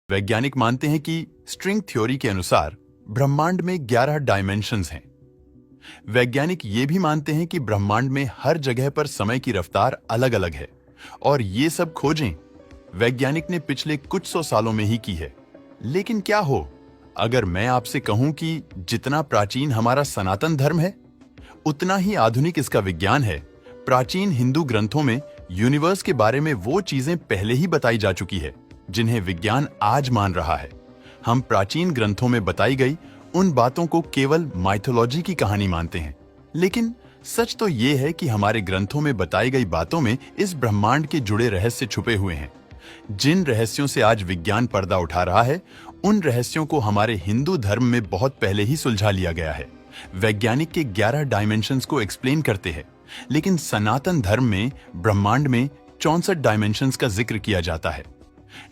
वैज्ञानिक मानते हैं कि स्ट्रिंग थ्योरी के अनुसार ब्रह्मांड में 11 डायमेंशंस हैं। वैज्ञानिक ये भी मानते हैं कि ब्रह्मांड में हर जगह पर समय की रफ्तार अलग अलग है और ये सब खोजें वैज्ञानिक ने पिछले कुछ सौ सालों में ही की है। लेकिन क्या हो अगर मैं आपसे कहूं कि जितना प्राचीन हमारा सनातन धर्म है उतना ही आधुनिक इसका विज्ञान है। प्राचीन हिंदू ग्रंथों में यूनिवर्स के बारे में वो चीजें पहले ही बताई जा चुकी है जिन्हें विज्ञान आज मान रहा है। हम प्राचीन ग्रंथों में बताई गई उन बातों को केवल माइथोलॉजी की कहानी मानते हैं, लेकिन सच तो ये है कि हमारे ग्रंथों में बताई गई बातों में इस ब्रह्मांड के जुड़े रहस्य छुपे हुए हैं। जिन रहस्यों से आज विज्ञान पर्दा उठा रहा है उन रहस्यों को हमारे हिंदू धर्म में बहुत पहले ही सुलझा लिया गया है। वैज्ञानिक के 11 डायमेंशंस को एक्सप्लेन करते हैं, लेकिन सनातन धर्म में ब्रह्मांड में 64 डायमेंशंस का जिक्र किया जाता है।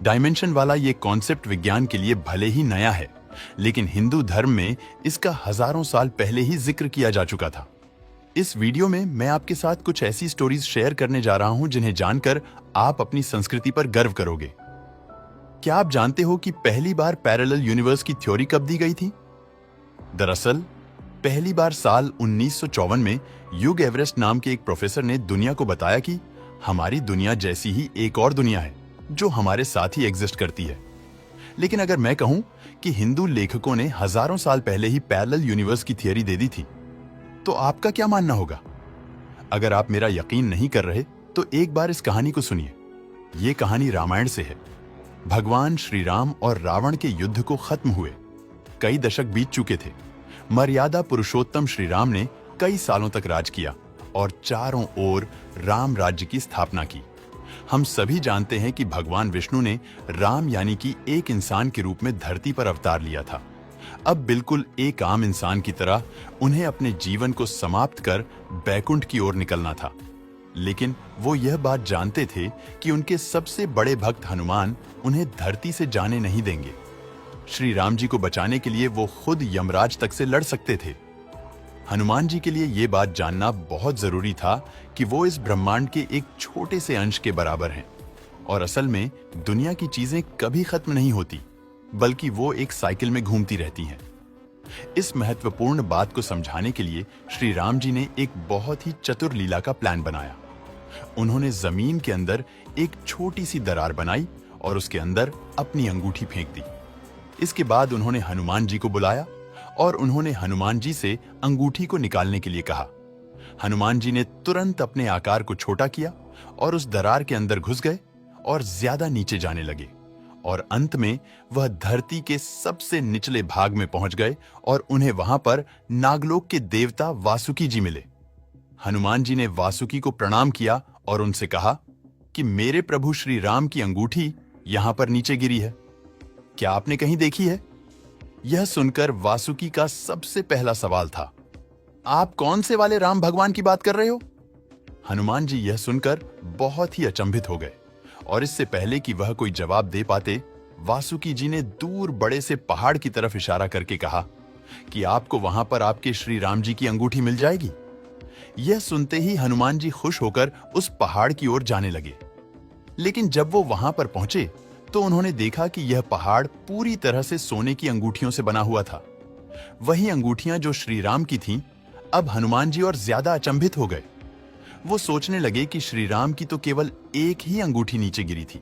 डायमेंशन वाला ये कॉन्सेप्ट विज्ञान के लिए भले ही नया है, लेकिन हिंदू धर्म में इसका हजारों साल पहले ही जिक्र किया जा चुका था। इस वीडियो में मैं आपके साथ कुछ ऐसी स्टोरीज शेयर करने जा रहा हूं जिन्हें जानकर आप अपनी संस्कृति पर गर्व करोगे। क्या आप जानते हो कि पहली बार पैरेलल यूनिवर्स की थ्योरी कब दी गई थी? दरअसल पहली बार साल 1954 में ह्यूग एवरेस्ट नाम के एक प्रोफेसर ने दुनिया को बताया कि हमारी दुनिया जैसी ही एक और दुनिया है जो हमारे साथ ही एग्जिस्ट करती है। लेकिन अगर मैं कहूं कि हिंदू लेखकों ने हजारों साल पहले ही पैरेलल यूनिवर्स की थियरी दे दी थी, तो आपका क्या मानना होगा? अगर आप मेरा यकीन नहीं कर रहे तो एक बार इस कहानी को सुनिए। ये कहानी रामायण से है। भगवान श्री राम और रावण के युद्ध को खत्म हुए कई दशक बीत चुके थे। मर्यादा पुरुषोत्तम श्री राम ने कई सालों तक राज किया और चारों ओर राम राज्य की स्थापना की। हम सभी जानते हैं कि भगवान विष्णु ने राम यानी कि एक इंसान के रूप में धरती पर अवतार लिया था। अब बिल्कुल एक आम इंसान की तरह उन्हें अपने जीवन को समाप्त कर बैकुंठ की ओर निकलना था। लेकिन वो यह बात जानते थे कि उनके सबसे बड़े भक्त हनुमान उन्हें धरती से जाने नहीं देंगे। श्री राम जी को बचाने के लिए वो खुद यमराज तक से लड़ सकते थे। हनुमान जी के लिए ये बात जानना बहुत जरूरी था कि वो इस ब्रह्मांड के एक छोटे से अंश के बराबर हैं और असल में दुनिया की चीजें कभी खत्म नहीं होती, बल्कि वो एक साइकिल में घूमती रहती हैं। इस महत्वपूर्ण बात को समझाने के लिए श्री राम जी ने एक बहुत ही चतुर लीला का प्लान बनाया। उन्होंने जमीन के अंदर एक छोटी सी दरार बनाई और उसके अंदर अपनी अंगूठी फेंक दी। इसके बाद उन्होंने हनुमान जी को बुलाया और उन्होंने हनुमान जी से अंगूठी को निकालने के लिए कहा। हनुमान जी ने तुरंत अपने आकार को छोटा किया और उस दरार के अंदर घुस गए और ज्यादा नीचे जाने लगे और अंत में वह धरती के सबसे निचले भाग में पहुंच गए और उन्हें वहां पर नागलोक के देवता वासुकी जी मिले। हनुमान जी ने वासुकी को प्रणाम किया और उनसे कहा कि मेरे प्रभु श्री राम की अंगूठी यहां पर नीचे गिरी है, क्या आपने कहीं देखी है? यह सुनकर वासुकी का सबसे पहला सवाल था, आप कौन से वाले राम भगवान की बात कर रहे हो? हनुमान जी यह सुनकर बहुत ही अचंभित हो गए और इससे पहले कि वह कोई जवाब दे पाते, वासुकी जी ने दूर बड़े से पहाड़ की तरफ इशारा करके कहा कि आपको वहां पर आपके श्री राम जी की अंगूठी मिल जाएगी। यह सुनते ही हनुमान जी खुश होकर उस पहाड़ की ओर जाने लगे। लेकिन जब वो वहां पर पहुंचे तो उन्होंने देखा कि यह पहाड़ पूरी तरह से सोने की अंगूठियों से बना हुआ था। वही अंगूठियां जो श्री राम की थीं, अब हनुमान जी और ज्यादा अचंभित हो गए। वो सोचने लगे कि श्री राम की तो केवल एक ही अंगूठी नीचे गिरी थी,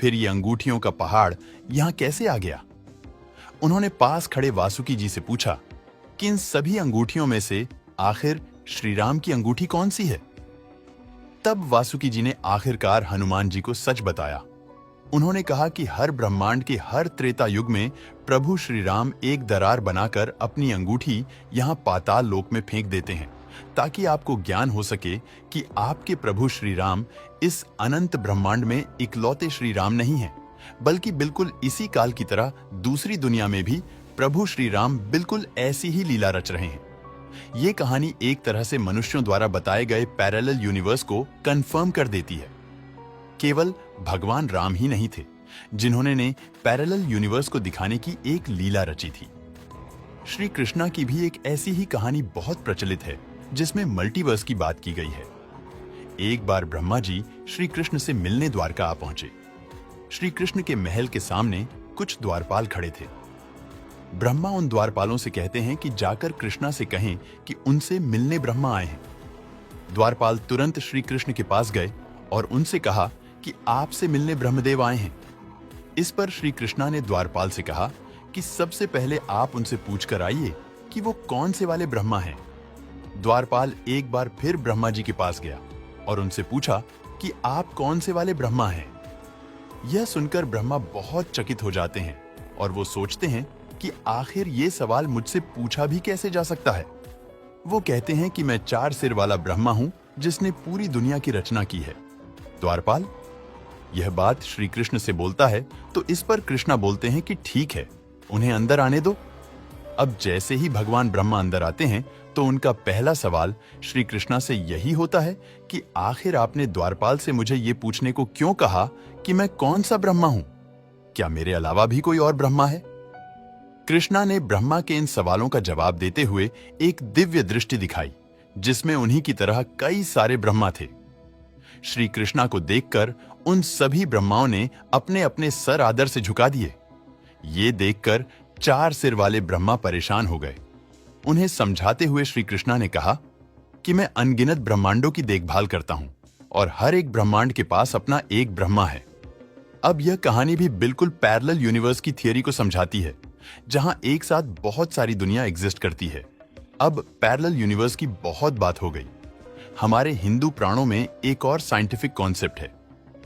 फिर ये अंगूठियों का पहाड़ यहां कैसे आ गया? उन्होंने पास खड़े वासुकी जी से पूछा कि इन सभी अंगूठियों में से आखिर श्री राम की अंगूठी कौन सी है? तब वासुकी जी ने आखिरकार हनुमान जी को सच बताया। उन्होंने कहा कि हर ब्रह्मांड के हर त्रेता युग में प्रभु श्री राम एक दरार बनाकर अपनी अंगूठी यहां पाताल लोक में फेंक देते हैं, ताकि आपको ज्ञान हो सके कि आपके प्रभु श्री राम इस अनंत ब्रह्मांड में इकलौते श्री राम नहीं हैं, बल्कि बिल्कुल इसी काल की तरह दूसरी दुनिया में भी प्रभु श्री राम बिल्कुल ऐसी ही लीला रच रहे हैं। ये कहानी एक तरह से मनुष्यों द्वारा बताए गए पैरेलल यूनिवर्स को कंफर्म कर देती है। केवल भगवान राम ही नहीं थे जिन्होंने ने पैरेलल यूनिवर्स को दिखाने की एक लीला रची थी। श्री कृष्णा की भी एक ऐसी ही कहानी बहुत प्रचलित है जिसमें मल्टीवर्स की बात की गई है। एक बार ब्रह्मा जी श्री कृष्ण से मिलने द्वारका आ पहुंचे। श्री कृष्ण के महल के सामने कुछ द्वारपाल खड़े थे। ब्रह्मा उन द्वारपालों से कहते हैं कि जाकर कृष्णा से कहें कि उनसे मिलने ब्रह्मा आए हैं। द्वारपाल तुरंत श्री कृष्ण के पास गए और उनसे कहा कि आपसे मिलने ब्रह्मदेव आए हैं। इस पर श्री कृष्णा ने द्वारपाल से कहा कि सबसे पहले आप उनसे पूछ कर आइए कि वो कौन से वाले ब्रह्मा हैं। द्वारपाल एक बार फिर ब्रह्मा जी के पास गया और उनसे पूछा कि आप कौन से वाले ब्रह्मा हैं। यह सुनकर ब्रह्मा बहुत चकित हो जाते हैं और वो सोचते हैं कि आखिर ये सवाल मुझसे पूछा भी कैसे जा सकता है। वो कहते हैं कि मैं 4 सिर वाला ब्रह्मा हूं जिसने पूरी दुनिया की रचना की है। द्वारपाल यह बात श्री कृष्ण से बोलता है तो इस पर कृष्णा बोलते हैं कि ठीक है, उन्हें अंदर आने दो। अब जैसे ही भगवान ब्रह्मा अंदर आते हैं तो उनका पहला सवाल श्री कृष्णा से यही होता है कि आखिर आपने द्वारपाल से मुझे ये पूछने को क्यों कहा कि मैं कौन सा ब्रह्मा हूं? क्या मेरे अलावा भी कोई और ब्रह्मा है? कृष्णा ने ब्रह्मा के इन सवालों का जवाब देते हुए एक दिव्य दृष्टि दिखाई जिसमें उन्हीं की तरह कई सारे ब्रह्मा थे। श्री कृष्णा को देखकर उन सभी ब्रह्माओं ने अपने अपने सर आदर से झुका दिए। ये देखकर 4 सिर वाले ब्रह्मा परेशान हो गए। उन्हें समझाते हुए श्री कृष्णा ने कहा कि मैं अनगिनत ब्रह्मांडों की देखभाल करता हूं और हर एक ब्रह्मांड के पास अपना एक ब्रह्मा है। अब यह कहानी भी बिल्कुल पैरेलल यूनिवर्स की थियरी को समझाती है, जहां एक साथ बहुत सारी दुनिया एग्जिस्ट करती है। अब पैरेलल यूनिवर्स की बहुत बात हो गई। हमारे हिंदू पुराणों में एक और साइंटिफिक कॉन्सेप्ट है।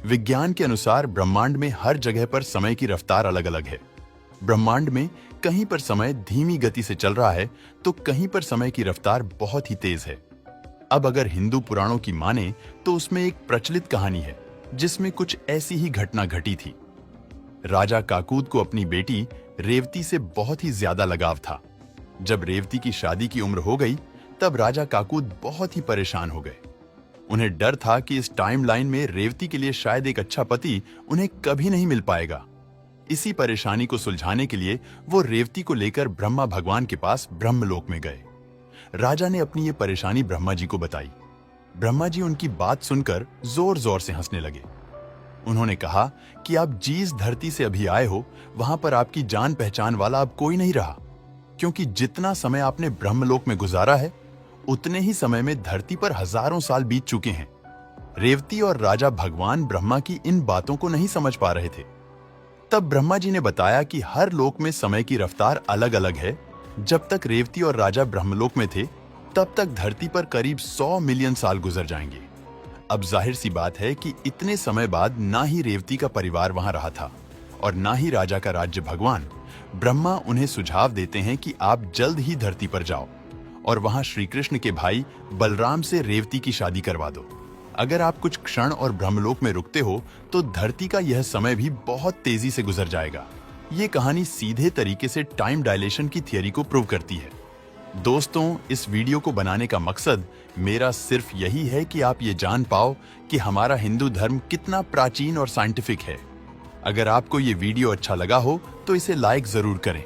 विज्ञान के अनुसार ब्रह्मांड में हर जगह पर समय की रफ्तार अलग अलग है। ब्रह्मांड में कहीं पर समय धीमी गति से चल रहा है तो कहीं पर समय की रफ्तार बहुत ही तेज है। अब अगर हिंदू पुराणों की माने तो उसमें एक प्रचलित कहानी है जिसमें कुछ ऐसी ही घटना घटी थी। राजा काकूद को अपनी बेटी रेवती से बहुत ही ज्यादा लगाव था। जब रेवती की शादी की उम्र हो गई तब राजा काकूद बहुत ही परेशान हो गए। उन्हें डर था कि इस टाइमलाइन में रेवती के लिए शायद एक अच्छा पति उन्हें कभी नहीं मिल पाएगा। इसी परेशानी को सुलझाने के लिए वो रेवती को लेकर ब्रह्मा भगवान के पास ब्रह्मलोक में गए। राजा ने अपनी ये परेशानी ब्रह्मा जी को बताई। ब्रह्मा जी उनकी बात सुनकर जोर जोर से हंसने लगे। उन्होंने कहा कि आप जिस धरती से अभी आए हो वहां पर आपकी जान पहचान वाला अब कोई नहीं रहा, क्योंकि जितना समय आपने ब्रह्मलोक में गुजारा है उतने ही समय में धरती पर हजारों साल बीत चुके हैं। रेवती और राजा भगवान ब्रह्मा की इन बातों को नहीं समझ पा रहे थे। तब ब्रह्मा जी ने बताया कि हर लोक में समय की रफ्तार अलग अलग है। जब तक रेवती और राजा ब्रह्मलोक में थे तब तक धरती पर करीब 100 मिलियन साल गुजर जाएंगे। अब जाहिर सी बात है कि इतने समय बाद ना ही रेवती का परिवार वहां रहा था और ना ही राजा का राज्य। भगवान ब्रह्मा उन्हें सुझाव देते हैं कि आप जल्द ही धरती पर जाओ और वहां श्री कृष्ण के भाई बलराम से रेवती की शादी करवा दो। अगर आप कुछ क्षण और ब्रह्मलोक में रुकते हो तो धरती का यह समय भी बहुत तेजी से गुजर जाएगा। ये कहानी सीधे तरीके से टाइम डायलेशन की थियरी को प्रूव करती है। दोस्तों, इस वीडियो को बनाने का मकसद मेरा सिर्फ यही है कि आप ये जान पाओ कि हमारा हिंदू धर्म कितना प्राचीन और साइंटिफिक है। अगर आपको ये वीडियो अच्छा लगा हो तो इसे लाइक जरूर करें।